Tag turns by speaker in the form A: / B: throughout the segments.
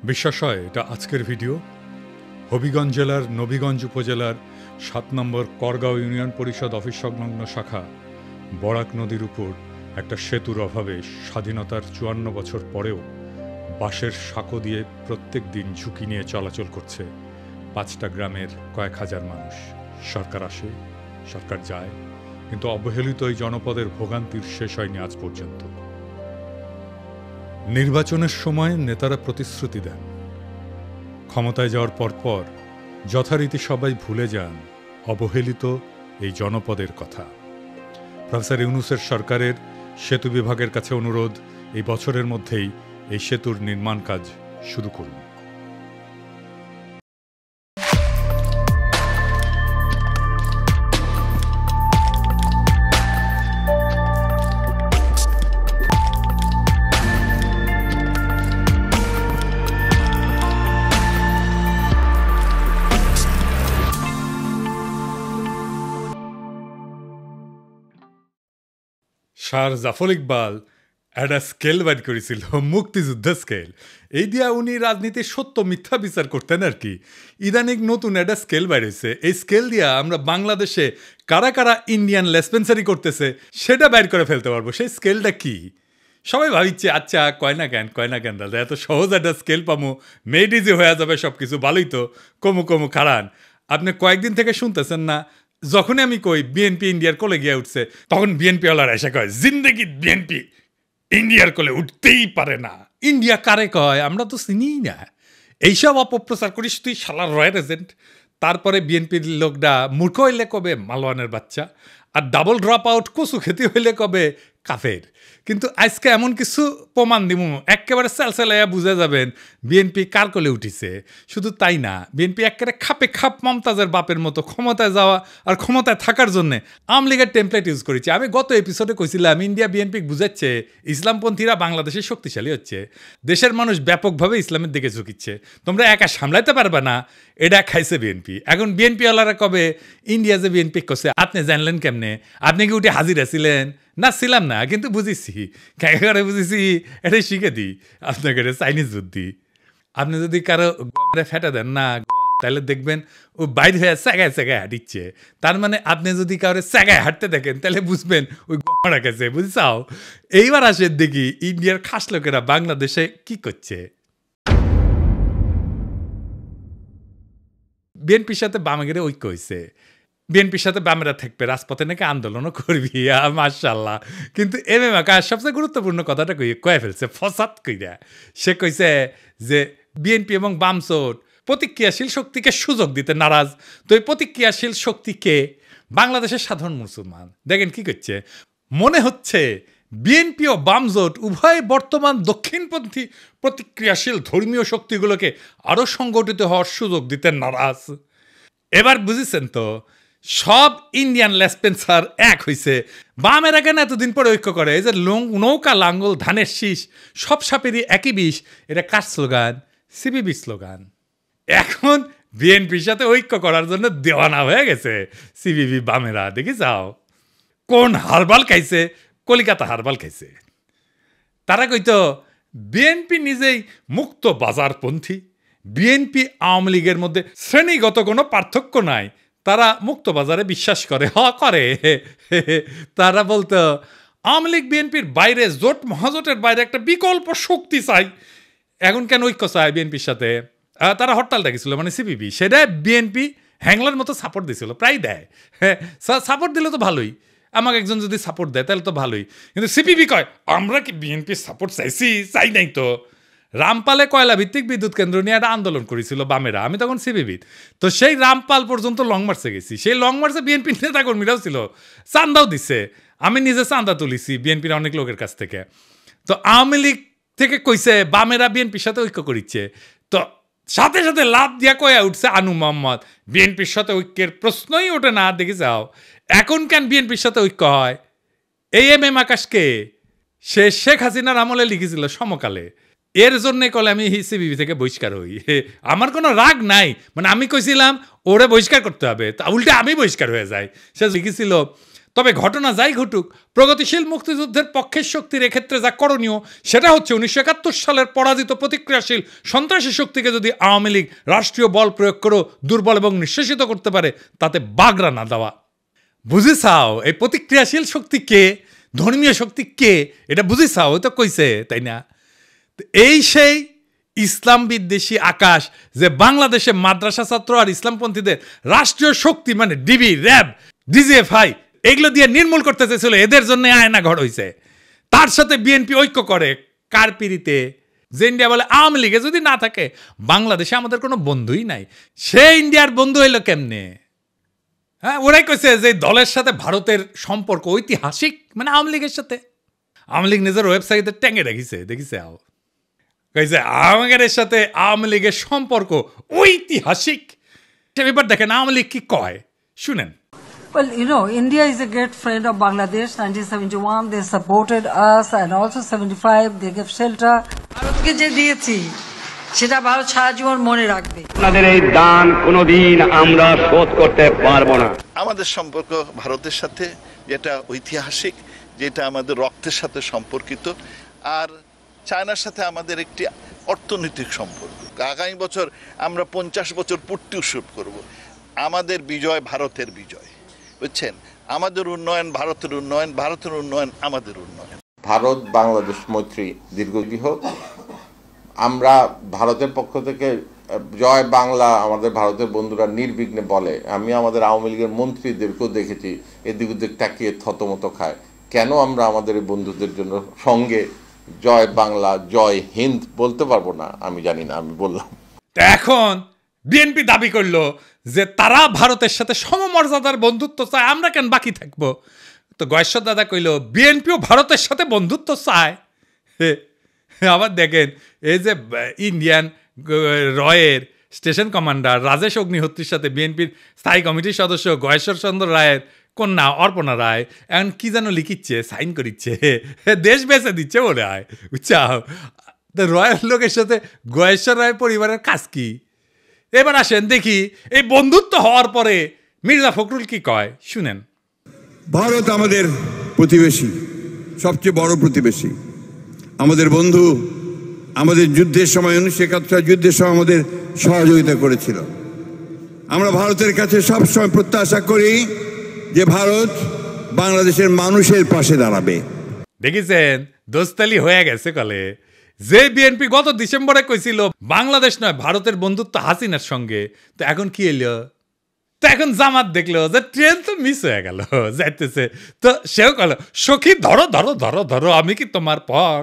A: বিশ্বাস হয় এটা আজকের ভিডিও। হবিগঞ্জ জেলার নবীগঞ্জ উপজেলার ৭ নম্বর করগাঁও ইউনিয়ন পরিষদ অফিস সংলগ্ন শাখা বরাক নদীর উপর একটা সেতুর অভাবে স্বাধীনতার ৫৪ বছর পরেও বাঁশের সাঁকো দিয়ে প্রত্যেক দিন ঝুঁকি নিয়ে চলাচল করছে ৫টা গ্রামের কয়েক হাজার মানুষ। সরকার আসে, সরকার যায়, কিন্তু অবহেলিত এই জনপদের ভোগান্তির শেষ হয়নি আজ পর্যন্ত। নির্বাচনের সময় নেতারা প্রতিশ্রুতি দেন, ক্ষমতায় যাওয়ার পরপর যথারীতি সবাই ভুলে যান অবহেলিত এই জনপদের কথা। প্রফেসর ইউনূসের সরকারের সেতু বিভাগের কাছে অনুরোধ, এই বছরের মধ্যেই এই সেতুর নির্মাণ কাজ শুরু করুন। স্যার জাফর ইকবাল একটা স্কেল বাইর করেছিল, মুক্তিযুদ্ধ স্কেল। এই দিয়া উনি রাজনীতির সত্য মিথ্যা বিচার করতেন আর কি। ইদানিক নতুন একটা স্কেল বাইর হয়েছে, এই স্কেল দিয়া আমরা বাংলাদেশে কারা কারা ইন্ডিয়ান লেসপেন্সারি করতেছে সেটা বাইর করে ফেলতে পারবো। সেই স্কেলটা কি? সবাই ভাবিচ্ছে আচ্ছা কয় না কেন দাদা, এত সহজ একটা স্কেল পামো, মেড ইজি হয়ে যাবে সব কিছু, ভালোই তো। কমু খারান, আপনি কয়েকদিন থেকে শুনতেছেন না, যখনই আমি কই বিএনপি ইন্ডিয়ার কোলে গিয়ে উঠছে, তখন বিএনপিওয়ালারা এসে কয় জিন্দেগি বিএনপি ইন্ডিয়ার কোলে উঠতেই পারে না। ইন্ডিয়া কারে কয়? আমরা তো চিনিই না। এইসব অপপ্রচার করিস তুই শালার রয়্যাল এজেন্ট। তারপরে বিএনপির লোকটা মূর্খ হইলে কবে মালওয়ানের বাচ্চা, আর ডাবল ড্রপ আউট কচু খেতে হইলে কবে কাফের। কিন্তু আজকে এমন কিছু প্রমাণ দিব একেবারে চালচালাইয়া বুঝে যাবেন বিএনপি কার কোলে উঠিছে। শুধু তাই না, বিএনপি একেবারে খাপে খাপ মমতাজের বাপের মতো ক্ষমতায় যাওয়া আর ক্ষমতায় থাকার জন্য আওয়ামী লীগের টেমপ্লেট ইউজ করেছে। আমি গত এপিসোডে কইছিলাম ইন্ডিয়া বিএনপি বুঝাচ্ছে ইসলামপন্থীরা বাংলাদেশে শক্তিশালী হচ্ছে, দেশের মানুষ ব্যাপকভাবে ইসলামের দিকে ঝুঁকিচ্ছে, তোমরা একা সামলাইতে পারবে না, এটা খাইছে বিএনপি। এখন বিএনপিওয়ালারা কবে ইন্ডিয়া যে বিএনপি করছে আপনি জানলেন কেমনে? আপনি কি উঠে হাজির ছিলেন? না ছিলাম না, কিন্তু বুঝেছি, করে বুঝেছি, এটাই শিখে দিই আপনাকে, চাইনিজ বুদ্ধি। আপনি যদি কারো ফেটে দেন না, তাহলে দেখবেন ও বাইরে হয়ে চেগায় হাঁটিচ্ছে। তার মানে আপনি যদি কারো চেগায় হাঁটতে দেখেন তাহলে বুঝবেন ওই গড়া গেছে, বুঝছাও? এইবার আসেন দেখি ইন্ডিয়ার খাস লোকেরা বাংলাদেশে কি করছে। বিএনপির সাথে বামেগের ঐক্য হয়েছে, বিএনপির সাথে বামেরা থাকবে, রাজপথে নাকি আন্দোলনও করবি, মাশাআল্লাহ। কিন্তু এম আকাশ সবচেয়ে গুরুত্বপূর্ণ কথাটা কয়ে ফেলছে ফসাদ কইরা। সে কইছে যে বিএনপি এবং বামজোট প্রতিক্রিয়াশীল শক্তিকে সুযোগ দিতে নারাজ। তো এই প্রতিক্রিয়াশীল শক্তিকে বাংলাদেশের সাধারণ মুসলমান দেখেন কি করছে। মনে হচ্ছে বিএনপি ও বামজোট উভয় বর্তমান দক্ষিণপন্থী প্রতিক্রিয়াশীল ধর্মীয় শক্তিগুলোকে আরও সংগঠিত হওয়ার সুযোগ দিতে নারাজ। এবার বুঝেছেন তো, সব ইন্ডিয়ান লেসপেন্সার এক হয়েছে। বামেরা কেন এতদিন পরে ঐক্য করে? এই যে নৌকা লাঙ্গল ধানের শীষ সব সাপেরই একই বিষ, এটা কার স্লোগান? CPB slogan. এখন বিএনপির সাথে ঐক্য করার জন্য দেওয়ানা হয়ে গেছে সিপিবি বামেরা। দেখি যাও কোন হারবাল খাইছে, কলিকাতা হারবাল খাইছে। তারা কইতো বিএনপি নিজেই মুক্ত বাজারপন্থী, বিএনপি আওয়ামী লীগের মধ্যে শ্রেণীগত কোনো পার্থক্য নাই, তারা মুক্ত বাজারে বিশ্বাস করে। করে তারা বলতো আওয়ামী লীগ বিএনপির বাইরে, জোট মহাজোটের বাইরে একটা বিকল্প শক্তি চাই। এখন কেন ঐক্য চায় বিএনপির সাথে? তারা হরতাল ডাকিছিল, মানে সিপিবি, সেটা বিএনপি হ্যাংলার মতো সাপোর্ট দিছিল, প্রায় দেয়। সাপোর্ট দিলে তো ভালোই, আমাকে একজন যদি সাপোর্ট দেয় তাহলে তো ভালোই। কিন্তু সিপিবি কয় আমরা কি বিএনপির সাপোর্ট চাইছি? চাই নাই তো। রামপালে কয়লা ভিত্তিক বিদ্যুৎ কেন্দ্র নিয়ে একটা আন্দোলন করেছিল বামেরা, আমি তখন সিপিবির। তো সেই রামপাল পর্যন্ত লং মার্চে গেছি, সেই লং মার্চে বিএনপির নেতাকর্মীরাও ছিল, চান্দাও দিচ্ছে, আমি নিজে চান্দা তুলিছি বিএনপির অনেক লোকের কাছ থেকে। তো আওয়ামী লীগ থেকে কইছে বামেরা বিএনপির সাথে ঐক্য করিচ্ছে, তো সাথে সাথে লাভ দিয়া কয়া উঠছে আনু মোহাম্মদ বিএনপির সাথে ঐক্যের প্রশ্নই ওঠে না। দেখে যাও এখন কেন বিএনপির সাথে ঐক্য হয়? এই এম আকাশকে সে শেখ হাসিনার আমলে লিখেছিল সমকালে, এর জন্য কলে আমি সিপিবি থেকে বহিষ্কার হই। আমার কোনো রাগ নাই, মানে আমি কইছিলাম ওরে বহিষ্কার করতে হবে, তা উল্টে আমি বহিষ্কার হয়ে যাই। সে লিখেছিল তবে ঘটনা যাই ঘটুক, প্রগতিশীল মুক্তিযুদ্ধের পক্ষের শক্তির এক্ষেত্রে যা করণীয় সেটা হচ্ছে 1971 সালের পরাজিত প্রতিক্রিয়াশীল সন্ত্রাসী শক্তিকে যদি আওয়ামী লীগ রাষ্ট্রীয় বল প্রয়োগ করে দুর্বল এবং নিঃশেষিত করতে পারে, তাতে বাগড়া না দেওয়া। বুঝেছাও এই প্রতিক্রিয়াশীল শক্তি কে, ধর্মীয় শক্তি কে, এটা বুঝেছাও? ওই তো কইছে, তাই না? এই সেই ইসলাম বিদ্বেষী আকাশ যে বাংলাদেশে মাদ্রাসা ছাত্র আর ইসলামপন্থীদের রাষ্ট্রীয় শক্তি মানে ডিবি, র্যাব, ডিজিএফআই এগুলো দিয়ে নির্মূল করতে চেয়েছিল, এদের জন্য আয়না ঘর হয়েছে। তার সাথে বিএনপি ঐক্য করে কার পিড়িতে? যে ইন্ডিয়া বলে আওয়ামী লীগে যদি না থাকে বাংলাদেশে আমাদের কোনো বন্ধুই নাই। সে ইন্ডিয়ার বন্ধু হইল কেমনে? হ্যাঁ, ওরাই কইছে যে দলের সাথে ভারতের সম্পর্ক ঐতিহাসিক, মানে আওয়ামী লীগের সাথে। আওয়ামী লীগ নিজের ওয়েবসাইটে ট্যাঙ্গে রেখেছে, দেখিছে আও কইছে আমাদের সাথে আওয়ামী লীগের সম্পর্ক ঐতিহাসিক। এবার দেখেন আওয়ামী লীগ কি কয়, শুনেন।
B: Well, you know, India is a great friend of Bangladesh. 1971, they supported us, and also 75, they gave shelter. ভারতকে যে দিয়েছি সেটা ভারত সারা জীবন মনে রাখবে।
C: আপনাদের এই দান কোনোদিন আমরা শোধ করতে পারবো না।
D: আমাদের সম্পর্ক ভারতের সাথে যেটা ঐতিহাসিক, যেটা আমাদের রক্তের সাথে সম্পর্কিত, আর চায়নার সাথে আমাদের একটি অর্থনৈতিক সম্পর্ক। আগামী বছর আমরা 50 বছর পূর্তি উৎসব করব। আমাদের বিজয় ভারতের বিজয়, বুঝছেন? আমাদের উন্নয়ন ভারতের উন্নয়ন, ভারতের উন্নয়ন আমাদের উন্নয়ন।
E: ভারত বাংলাদেশ মৈত্রী দীর্ঘজীবী হোক। আমরা ভারতের পক্ষ থেকে জয় বাংলা আমাদের ভারতের বন্ধুরা নির্বিঘ্নে বলে। আমি আমাদের আওয়ামী লীগের মন্ত্রীদেরকেও দেখেছি এদিক ওদিক তাকিয়ে থতমত খায়। কেন আমরা আমাদের এই বন্ধুদের জন্য সঙ্গে জয় বাংলা জয় হিন্দ বলতে পারবো না? আমি জানি না, আমি বললাম।
A: এখন বিএনপি দাবি করলো যে তারা ভারতের সাথে সমমর্যাদার বন্ধুত্ব চায়, আমরা কেন বাকি থাকবো? তো গয়েশ্বর দাদা কইল বিএনপিও ভারতের সাথে বন্ধুত্ব চায়। আবার দেখেন এই যে ইন্ডিয়ান রয়ের স্টেশন কমান্ডার রাজেশ অগ্নিহোত্রীর সাথে বিএনপির স্থায়ী কমিটির সদস্য গয়েশ্বর চন্দ্র রায়ের কন্যা অর্পণা রায় এখন কি যেন লিখিচ্ছে, সাইন করিচ্ছে, দেশ বেঁচে দিচ্ছে বলে হয়, বুঝছাও? রয়ের লোকের সাথে গয়েশ্বর রায় পরিবারের কাজ কি? এবার আসেন দেখি এই বন্ধুত্ব হওয়ার পরে মির্জা ফখরুল কি কয়, শুনেন।
F: ভারত আমাদের প্রতিবেশী, সবচেয়ে বড় প্রতিবেশী, আমাদের বন্ধু। আমাদের যুদ্ধের সময় 1971 যুদ্ধের সময় আমাদের সহযোগিতা করেছিল। আমরা ভারতের কাছে সবসময় প্রত্যাশা করি যে ভারত বাংলাদেশের মানুষের পাশে দাঁড়াবে।
A: দেখেছেন দোস্তালি হয়ে গেছে কলে। যে বিএনপি গত ডিসেম্বরে কইছিল বাংলাদেশ নয় ভারতের বন্ধুত্ব হাসিনার সঙ্গে, তো এখন কি এলো? তো এখন জামাত দেখলো যে ট্রেন তো মিস হয়ে গেল, যাইতেছে, তো সেও কল সখী ধরো ধরো ধরো ধরো, আমি কি তোমার পর?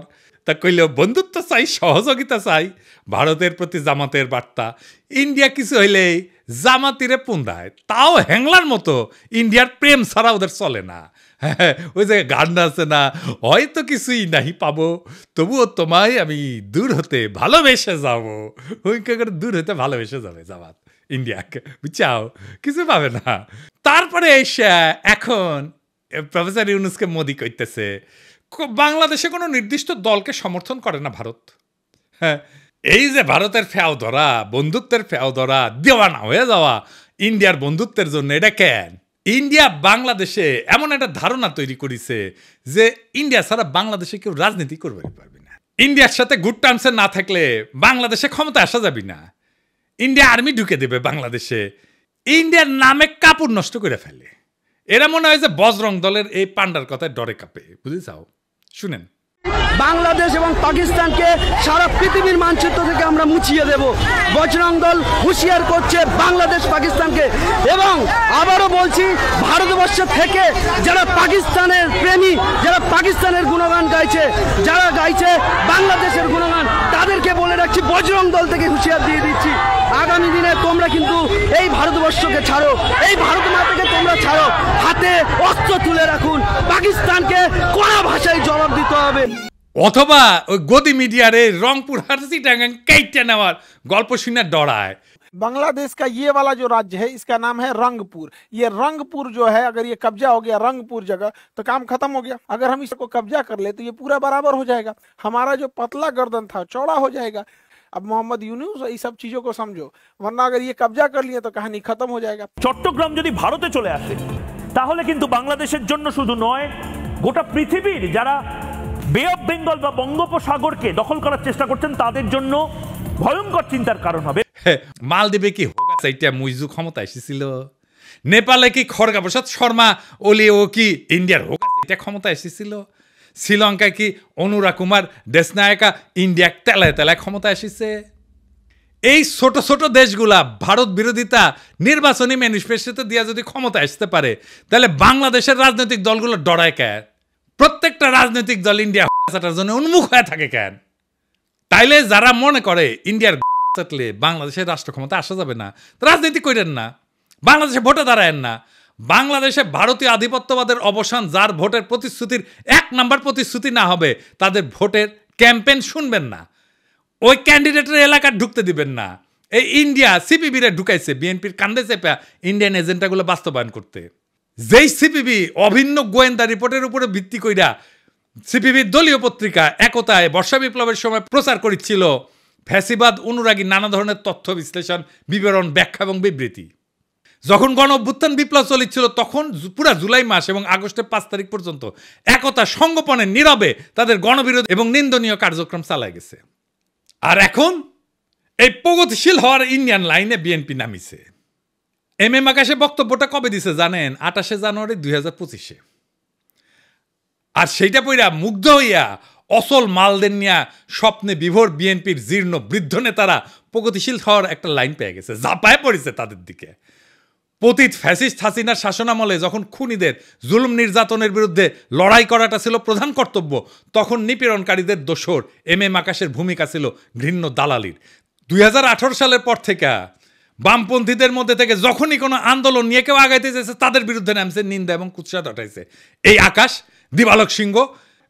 A: তা কইল বন্ধুত্ব চাই, সহযোগিতা চাই। ভারতের প্রতি জামাতের বার্তা। ইন্ডিয়া কিছু হইলেই জামাতিরে পুন্দায়, তাও হ্যাংলার মতো। ইন্ডিয়ার প্রেম ছাড়া ওদের চলে না। হ্যাঁ, ওই যে গান আছে না, হয়তো কিছুই নাহি পাবো তবুও তোমায় আমি দূর হতে ভালোবেসে যাবো। ওই করে দূর হতে ভালোবেসে যাবে জামাত ইন্ডিয়াকে, বুঝছাও? কিছু পাবে না। তারপরে এসে এখন প্রফেসর ইউনুসকে মোদি কইতেছে বাংলাদেশে কোনো নির্দিষ্ট দলকে সমর্থন করে না ভারত। হ্যাঁ, এই যে ভারতের ফেও ধরা, বন্ধুত্বের ফেও ধরা, দেওয়ানা হয়ে যাওয়া ইন্ডিয়ার বন্ধুত্বের জন্য, এটা কেন? ইন্ডিয়া বাংলাদেশে এমন একটা ধারণা তৈরি করেছে যে ইন্ডিয়া ছাড়া বাংলাদেশে কেউ রাজনীতি করবে পারবে না। ইন্ডিয়ার সাথে গুড টার্মসে না থাকলে বাংলাদেশে ক্ষমতা আসা যাবে না। ইন্ডিয়া আর্মি ঢুকে দেবে বাংলাদেশে, ইন্ডিয়ার নামে কাপড় নষ্ট করে ফেলে। এরা মনে হয় যে বজরং দলের এই পান্ডার কথায় ডরে কাঁপে, বুঝেছাও? শুনেন।
G: বাংলাদেশ এবং পাকিস্তানকে সারা পৃথিবীর মানচিত্র থেকে আমরা মুছিয়ে দেব। বজরং দল হুঁশিয়ার করছে বাংলাদেশ পাকিস্তানকে। এবং আবারও বলছি, ভারতবর্ষ থেকে যারা পাকিস্তানের প্রেমী, যারা পাকিস্তানের গুণগান গাইছে, যারা গাইছে বাংলাদেশের গুণগান, তাদেরকে বলে রাখছি বজরং দল থেকে হুঁশিয়ার দিয়ে দিচ্ছি, আগামী দিনে তোমরা কিন্তু এই ভারতবর্ষকে ছাড়ো, এই ভারত মাতাকে তোমরা ছাড়ো, হাতে অস্ত্র তুলে রাখুন। পাকিস্তানকে কড়া ভাষায় জবাব দিতে হবে।
A: অথবা ওই গদি মিডিয়ারে রংপুর হারসিটাঙ্গাং কাইটে নেওয়ার গল্প শুনে ডরায়।
H: बांग्लादेश का ये वाला जो राज्य है इसका नाम है रंगपुर। ये रंगपुर जो है, अगर ये कब्जा हो गया रंगपुर जगह, तो काम खत्म हो गया। अगर हम इसको कब्जा कर ले तो ये पूरा बराबर हो जाएगा। हमारा जो पतला गर्दन था चौड़ा हो जाएगा। अब मोहम्मद यूनुस ये सब चीजों को समझो, वरना अगर ये कब्जा कर लिए तो कहानी खत्म हो जाएगा।
I: চট্টগ্রাম যদি ভারতে চলে আসে তাহলে কিন্তু বাংলাদেশের জন্য শুধু নয়, গোটা পৃথিবীর যারা বে অফ বেঙ্গল বা বঙ্গোপসাগরকে দখল করার চেষ্টা করছেন তাদের জন্য ভয়ঙ্কর চিন্তার কারণ হবে।
A: মালদ্বীপে কি এইটা মুইজু ক্ষমতা এসেছিল? নেপালে কি খড়গা প্রসাদ শর্মা ওলি ও কি ইন্ডিয়ার এটা ক্ষমতা এসেছিল? শ্রীলঙ্কায় কি অনুরা কুমার দেশনায়কা ইন্ডিয়া তেলায় তেলায় ক্ষমতা এসেছে? এই ছোট ছোট দেশগুলা ভারত বিরোধিতা নির্বাচনী ম্যানিফেস্টোতে দিয়া যদি ক্ষমতা আসতে পারে, তাহলে বাংলাদেশের রাজনৈতিক দলগুলো ডরায় কেন? প্রত্যেকটা রাজনৈতিক দল ইন্ডিয়া জন্য উন্মুখ হয়ে থাকে কেন? তাইলে যারা মনে করে ইন্ডিয়ার চাটলে বাংলাদেশের রাষ্ট্র ক্ষমতা আসা যাবে না, রাজনীতি করেন না, বাংলাদেশে ভোটে দাঁড়ায়েন না। বাংলাদেশে ভারতীয় আধিপত্যবাদের অবসান যার ভোটের প্রতিশ্রুতির 1 নাম্বার প্রতিশ্রুতি না হবে, তাদের ভোটের ক্যাম্পেইন শুনবেন না, ওই ক্যান্ডিডেটের এলাকা ঢুকতে দিবেন না। এই ইন্ডিয়া সিপিবিরে ঢুকাইছে বিএনপির কান্দে চেপে ইন্ডিয়ান এজেন্ডাগুলো বাস্তবায়ন করতে। যেই সিপিবি অভিন্ন গোয়েন্দা রিপোর্টের উপরে ভিত্তি কইরা সিপিবির দলীয় পত্রিকা একতায় বর্ষা বিপ্লবের সময় প্রচার করেছিল ফ্যাসিবাদ অনুরাগী নানা ধরনের তথ্য বিশ্লেষণ, বিবরণ, ব্যাখ্যা এবং বিবৃতি। যখন গণ অভ্যুত্থান বিপ্লব চলেছিল তখন পুরা জুলাই মাস এবং আগস্টের 5 তারিখ পর্যন্ত একতা সংগোপনে নীরবে তাদের গণবিরোধী এবং নিন্দনীয় কার্যক্রম চালায় গেছে। আর এখন এই প্রগতিশীল হওয়ার ইন্ডিয়ান লাইনে বিএনপি নামিছে। এম আকাশে বক্তব্যটা কবে দিছে জানেন? 28 জানুয়ারি 2025-এ। আর সেইটা পইরা মুগ্ধ হইয়া অসল মালদের নিয়া স্বপ্নে বিভোর বিএনপির জীর্ণ বৃদ্ধ নেতারা প্রগতিশীল হওয়ার একটা লাইন পেয়ে গেছে, ঝাঁপায় পড়েছে তাদের দিকে। পতিত ফ্যাসিস্ট হাসিনার শাসনামলে যখন খুনিদের জুলুম নির্যাতনের বিরুদ্ধে লড়াই করাটা ছিল প্রধান কর্তব্য, তখন নিপীড়নকারীদের দোসর এম আকাশের ভূমিকা ছিল ঘৃণ্য দালালির। 2018 সালের পর থেকে বামপন্থীদের মধ্যে থেকে যখনই কোনো আন্দোলন নিয়ে কেউ আগাইতে চেয়েছে তাদের বিরুদ্ধে নামছে, নিন্দা এবং কুৎসা উঠাইছে এই আকাশ, দিবালক সিংহ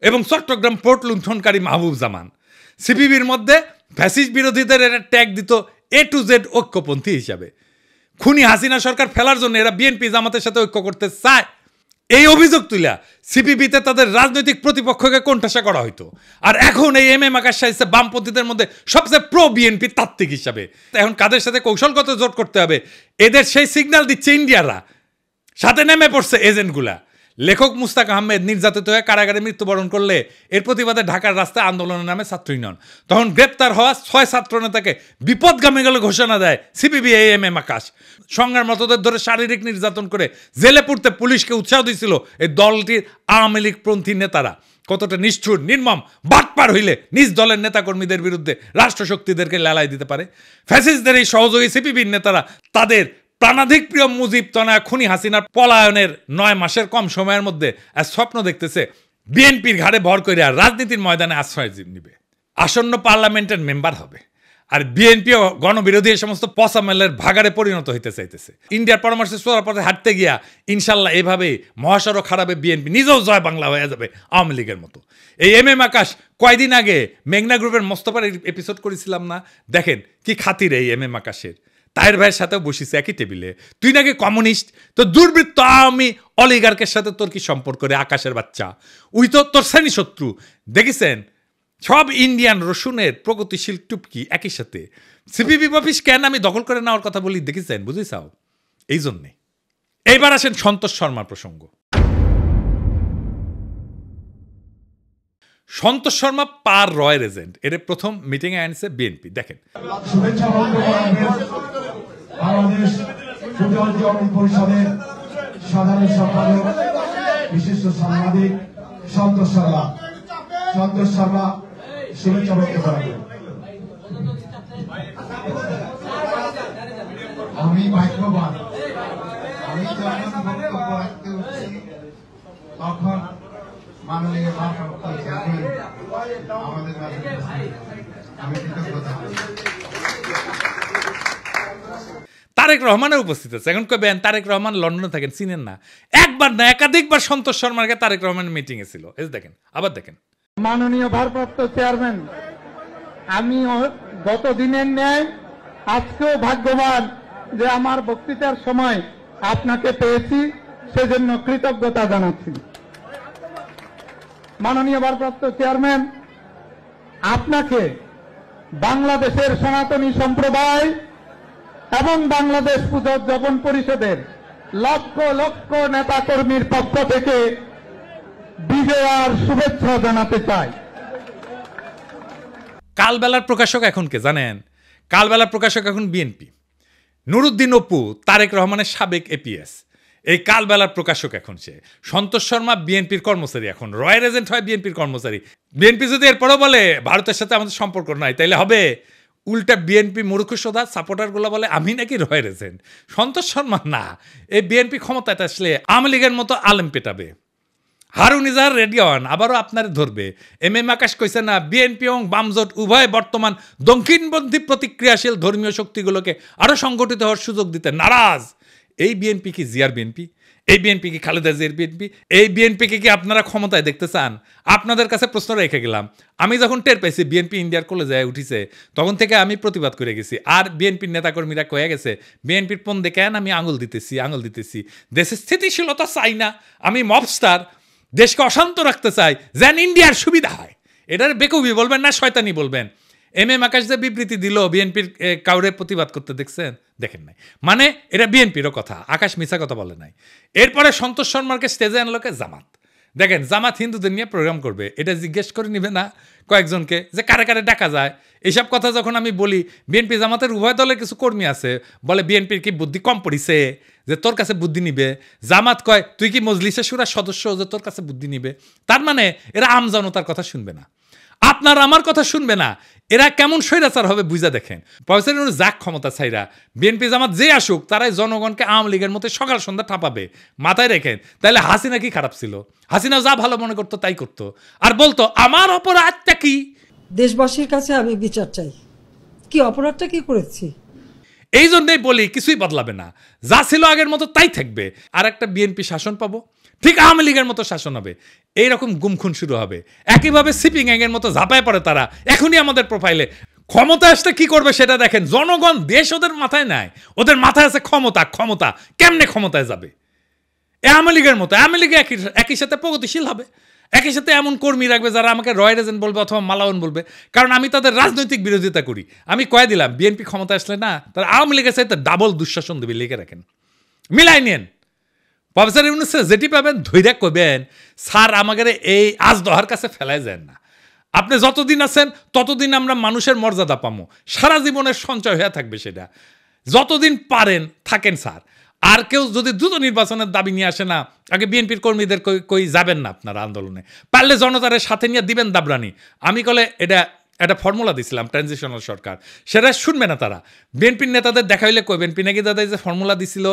A: এবং চট্টগ্রাম পোর্ট লুণ্ঠনকারী মাহবুব জামান। সিপিবির মধ্যে ফ্যাসিস্ট বিরোধীদের এরা ট্যাগ দিত A to Z ঐক্যপন্থী হিসাবে। খুনি হাসিনা সরকার ফেলার জন্য এরা বিএনপি জামাতের সাথে ঐক্য করতে চায়, এই অভিযোগ তুলা সিপিবিতে তাদের রাজনৈতিক প্রতিপক্ষকে কোণঠাসা করা হইতো। আর এখন এই এম আকাশ সাহিত্যে বামপন্থীদের মধ্যে সবচেয়ে প্রো বিএনপি তাত্ত্বিক হিসাবে। এখন কাদের সাথে কৌশলগত জোট করতে হবে, এদের সেই সিগন্যাল দিচ্ছে ইন্ডিয়ারা, সাথে নেমে পড়ছে এজেন্টগুলা। লেখক মুস্তাক আহমেদ নির্যাতিত হয়ে কারাগারে মৃত্যুবরণ করলে এর প্রতিবাদে ঢাকার রাস্তায় আন্দোলনের নামে ছাত্র ইউনিয়ন। তখন গ্রেপ্তার হওয়া 6 ছাত্র নেতাকে বিপদগামী বলে ঘোষণা দেয় সিপিবি এম আকাশ। সংগ্রাম মতদের ধরে শারীরিক নির্যাতন করে জেলে পুরতে পুলিশকে উৎসাহ দিয়েছিল এই দলটির আওয়ামী লীগপন্থী নেতারা। কতটা নিষ্ঠুর নির্মম বাটপার হইলে নিজ দলের নেতাকর্মীদের বিরুদ্ধে রাষ্ট্রশক্তিদেরকে লেলাই দিতে পারে। ফ্যাসিস্টদের এই সহযোগী সিপিবির নেতারা তাদের প্রাণাধিক প্রিয় মুজিব তনয়া খুনি হাসিনার পলায়নের 9 মাসের কম সময়ের মধ্যে স্বপ্ন দেখতেছে বিএনপির ঘাড়ে ভর করে রাজনীতির ময়দানে আশ্রয় নিবে, আসন্ন পার্লামেন্টের মেম্বার হবে। আর বিএনপিও গণবিরোধী এই সমস্ত পচামেলের ভাগারে পরিণত হইতে চাইতেছে। ইন্ডিয়ার পরামর্শে চোরা পথে হাঁটতে গিয়া ইনশাল্লাহ এভাবেই মহাসড়ক খারাপে বিএনপি নিজেও জয় বাংলা হয়ে যাবে আওয়ামী লীগের মতো। এই এম আকাশ কয়দিন আগে মেঘনা গ্রুপের মোস্তফার এপিসোড করেছিলাম না, দেখেন কি খাতির এই এম আকাশের। তাহের ভাইয়ের সাথেও বসিছে একই টেবিলে। তুই নাকি কমিউনিস্ট, তো দুর্বৃত্ত আওয়ামী অলিগার্কের সাথে তোর কি সম্পর্ক রে আকাশের বাচ্চা? উই তো তোর শ্রেণী শত্রু। দেখেছেন সব ইন্ডিয়ান রসুনের প্রগতিশীল টুপকি একই সাথে। সিপিবি অফিস কেন আমি দখল করে নেওয়ার কথা বলি দেখেছেন, বুঝেছাও? এই জন্যে। এইবার আসেন সন্তোষ শর্মার প্রসঙ্গ। সন্তোষ শর্মা পার রয়ের এজেন্ট, এর প্রথম মিটিংয়ে আনছে বিএনপি। দেখেন
J: বাংলাদেশ পরিষদের সাধারণ সম্পাদক বিশিষ্ট সাংবাদিক সন্তোষ শর্মা। সন্তোষ শর্মা শুভেচ্ছা বক্তব্য রাখবেন। আমি ভাগ্যবান, আমি যখন বক্তব্য রাখতে উঠছি তখন মাননীয় ভারপ্রাপ্ত চেয়ারম্যান আমাদের মাঝে, আমি কৃতজ্ঞতা।
A: তারেক রহমানের উপস্থিত আছে। এখন কবেন তারেক রহমান লন্ডনে থাকেন, চিনেন না? একবার না একাধিকবার সন্তোষ শর্মাকে তারেক রহমানের মিটিং এ ছিল। এই দেখেন, আবার দেখেন।
K: মাননীয় ভারপ্রাপ্ত চেয়ারম্যান, আমি গত দিনের ন্যায় আজকেও ভাগ্যবান যে আমার বক্তৃতার সময় আপনাকে পেয়েছি, সেজন্য কৃতজ্ঞতা জানাচ্ছি। মাননীয় ভারপ্রাপ্ত চেয়ারম্যান, আপনাকে বাংলাদেশের সনাতনী সম্প্রদায় এবং বাংলাদেশ পূজা উদযাপন পরিষদের লক্ষ লক্ষ নেতা কর্মীর পক্ষ থেকে বিজয় আর শুভেচ্ছা জানাতে চাই।
A: কালবেলার প্রকাশক এখন কে জানেন? কালবেলার প্রকাশক এখন বিএনপি। নুরুদ্দিন অপু তারেক রহমানের সাবেক এপিএস, এই কালবেলার প্রকাশক এখন সে। সন্তোষ শর্মা বিএনপির কর্মচারী, এখন রয়্যাল এজেন্ট হয় বিএনপির কর্মচারী। বিএনপি যদি এরপরও বলে ভারতের সাথে আমাদের সম্পর্ক নাই, তাইলে হবে উল্টা বিএনপি মূর্খসোদা সাপোর্টারগুলো বলে আমি নাকি রয়্যাল এজেন্ট। সন্তোষ শর্মা না, এই বিএনপি ক্ষমতায় আসলে আওয়ামী লীগের মতো আলেম পেটাবে। হারুন ইজাহার রেডিওয়ান আবারও আপনার ধরবে। এম এম আকাশ কইছে না, বিএনপি এবং বামজোট উভয় বর্তমান দক্ষিণপন্থী প্রতিক্রিয়াশীল ধর্মীয় শক্তিগুলোকে আরও সংগঠিত হওয়ার সুযোগ দিতে নারাজ। এই বিএনপি কি জিয়ার বিএনপি? এই বিএনপি কি খালেদা জিয়ার বিএনপি? এই বিএনপিকে কি আপনারা ক্ষমতায় দেখতে চান? আপনাদের কাছে প্রশ্ন রেখে গেলাম। আমি যখন টের পাইছি বিএনপি ইন্ডিয়ার কোলে যায় উঠিছে, তখন থেকে আমি প্রতিবাদ করে গেছি। আর বিএনপির নেতাকর্মীরা কয়ে গেছে বিএনপির পণ দেখেন আমি আঙুল দিতেছি। দেশের স্থিতিশীলতা চাই না, আমি মবস্টার, দেশকে অশান্ত রাখতে চাই, যেন ইন্ডিয়ার সুবিধা হয়। এটার বেকুবি বলবেন না শয়তানি বলবেন। এম এম আকাশ যে বিবৃতি দিল বিএনপির কাউরে প্রতিবাদ করতে দেখছেন? দেখেন নাই। মানে এটা বিএনপিরও কথা, আকাশ মিছা কথা বলে নাই। এরপরে সন্তোষ শর্মাকে স্টেজে আনলোকে জামাত। দেখেন জামাত হিন্দুদের নিয়ে প্রোগ্রাম করবে, এটা জিজ্ঞেস করে নিবে না কয়েকজনকে যে কারে কারে ডাকা যায়? এইসব কথা যখন আমি বলি, বিএনপি জামাতের উভয় দলের কিছু কর্মী আছে বলে বিএনপির কি বুদ্ধি কম পড়িছে যে তোর কাছে বুদ্ধি নিবে? জামাত কয় তুই কি মজলিসে শুরার সদস্য যে তোর কাছে বুদ্ধি নিবে? তার মানে এরা আমজনতার কথা শুনবে না, আপনার আমার কথা শুনবে না। এরা কেমন স্বৈরাচার হবে বুঝা দেখেন। প্রফেসর ইউনূস যাক ক্ষমতা ছাইরা, বিএনপি জামাত যে আসুক তারাই জনগণকে আওয়ামী লীগের মতো সকাল সন্ধ্যা ঠাপাবে। মাথায় রেখেন। তাহলে হাসিনা কি খারাপ ছিল? হাসিনা যা ভালো মনে করতো তাই করতো, আর বলতো আমার অপরাধটা কি?
B: দেশবাসীর কাছে আমি বিচার চাই, কি অপরাধটা কি করেছি।
A: এই জন্যই বলি কিছুই বদলাবে না, যা ছিল আগের মতো তাই থাকবে। আর একটা বিএনপি শাসন পাবো, ঠিক আওয়ামী লীগের মতো শাসন হবে। এইরকম গুমখুন শুরু হবে। একইভাবে সিপিং গ্যাংয়ের মতো ঝাঁপায় পড়ে তারা এখনই আমাদের প্রোফাইলে। ক্ষমতা আসতে কি করবে সেটা দেখেন। জনগণ দেশ ওদের মাথায় নাই, ওদের মাথায় আছে ক্ষমতা। কেমনে ক্ষমতায় যাবে? আওয়ামী লীগের মতো। আওয়ামী লীগ একই সাথে প্রগতিশীল হবে, একই সাথে এমন কর্মী রাখবে যারা আমাকে রয়্যাল এজেন্ট বলবে অথবা মালাউন বলবে, কারণ আমি তাদের রাজনৈতিক বিরোধিতা করি। আমি কয়ে দিলাম বিএনপি ক্ষমতা আসলে না, তারা আওয়ামী লীগের সাথে ডাবল দুঃশাসন দেবে। লিখে রাখেন, মিলাই নেন। প্রফেসর ইউনূস যেটি পাবেন ধৈর্য করবেন, স্যার আমাদের এই আজ দহার কাছে ফেলাই যায় না। আপনি যতদিন আছেন ততদিন আমরা মানুষের মর্যাদা পাবো, সারা জীবনের সঞ্চয় হয়ে থাকবে সেটা। যতদিন পারেন থাকেন স্যার। আর কেউ যদি দ্রুত নির্বাচনের দাবি নিয়ে আসে না, আগে বিএনপির কর্মীদের কই যাবেন না আপনারা আন্দোলনে, পারলে জনতারের সাথে নিয়ে দিবেন দাবরানি। আমি কলে এটা ফর্মুলা দিছিলাম ট্রানজিশনাল সরকার, সেটা শুনবে না তারা। বিএনপির নেতাদের দেখা হইলে কইবেন পিনাকি দাদা যে ফর্মুলা দিছিল,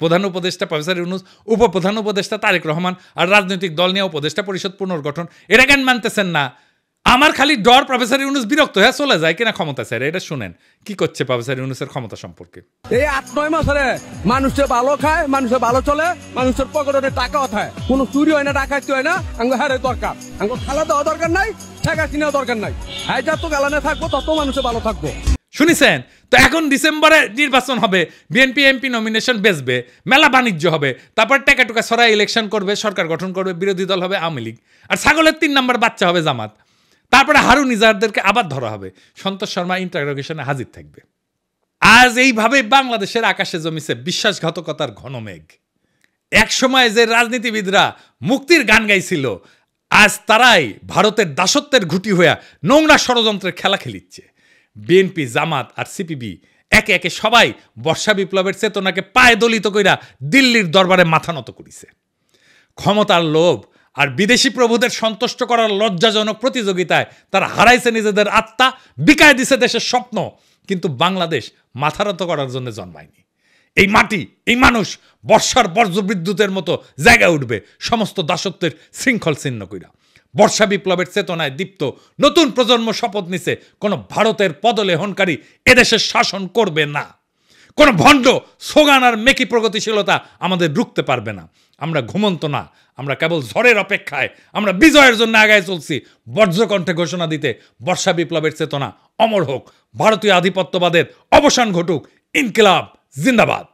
A: প্রধান উপদেষ্টা প্রফেসর ইউনূস, উপপ্রধান উপদেষ্টা তারেক রহমান, আর রাজনৈতিক দল নিয়ে উপদেষ্টা পরিষদ পুনর্গঠন, এটা কেন মানতেছেন না? আমার খালি ডর প্রফেসর ইউনূস বিরক্ত হয়ে চলে যায় কিনা ক্ষমতা স্যার। এটা শুনেন কি করছে প্রফেসর ইউনূসের ক্ষমতা সম্পর্কে।
G: এই 8-9 মাসে মানুষের ভালো খায়, মানুষের ভালো চলে, মানুষের পকেটে টাকা ওঠায়, কোনো চুরি হয় না, ডাকাতি হয় না। আঙ্গো হারে দরকার, আঙ্গো খালা দেওয়া দরকার নাই, টাকা কিনেও দরকার নাই। হ্যাঁ যত গালানে থাকবো তত মানুষের ভালো থাকবো।
A: শুনেছেন তো? এখন ডিসেম্বরে নির্বাচন হবে, বিএনপি এমপি নমিনেশন বেচবে, মেলা বাণিজ্য হবে, তারপর টাকা টুকা ছড়াই ইলেকশন করবে, সরকার গঠন করবে, বিরোধী দল হবে আওয়ামী লীগ, আর ছাগলের 3 নম্বর বাচ্চা হবে জামাত। তারপরে হারুন ইজাহারদেরকে আবার ধরা হবে, সন্তোষ শর্মা ইন্টারোগেশনে হাজির থাকবে। আজ এইভাবে বাংলাদেশের আকাশে জমিছে বিশ্বাসঘাতকতার ঘন মেঘ। এক সময় যে রাজনীতিবিদরা মুক্তির গান গাইছিল, আজ তারাই ভারতের দাসত্বের ঘুঁটি হইয়া নোংরা ষড়যন্ত্রের খেলা খেলিচ্ছে। বিএনপি, জামাত আর সিপিবি একে একে সবাই বর্ষা বিপ্লবের চেতনাকে পায়ে দলিত কইরা দিল্লির দরবারে মাথা নত করিছে। ক্ষমতার লোভ আর বিদেশি প্রভুদের সন্তুষ্ট করার লজ্জাজনক প্রতিযোগিতায় তারা হারাইছে নিজেদের আত্মা, বিকায় দিছে দেশের স্বপ্ন। কিন্তু বাংলাদেশ মাথা নত করার জন্য জন্মায়নি। এই মাটি, এই মানুষ বর্ষার বজ্রবিদ্যুতের মতো জায়গায় উঠবে সমস্ত দাসত্বের শৃঙ্খল ছিন্ন কইরা। বর্ষা বিপ্লবের চেতনায় দীপ্ত নতুন প্রজন্ম শপথ নিছে, কোনো ভারতের পদলেহনকারী এদেশের শাসন করবে না। কোনো ভণ্ড সোগান আর মেকি প্রগতিশীলতা আমাদের রুখতে পারবে না। আমরা ঘুমন্ত না, আমরা কেবল ঝড়ের অপেক্ষায়। আমরা বিজয়ের জন্য আগায় চলছি, বজ্রকণ্ঠে ঘোষণা দিতে বর্ষা বিপ্লবের চেতনা অমর হোক, ভারতীয় আধিপত্যবাদের অবসান ঘটুক, ইনকিলাব জিন্দাবাদ।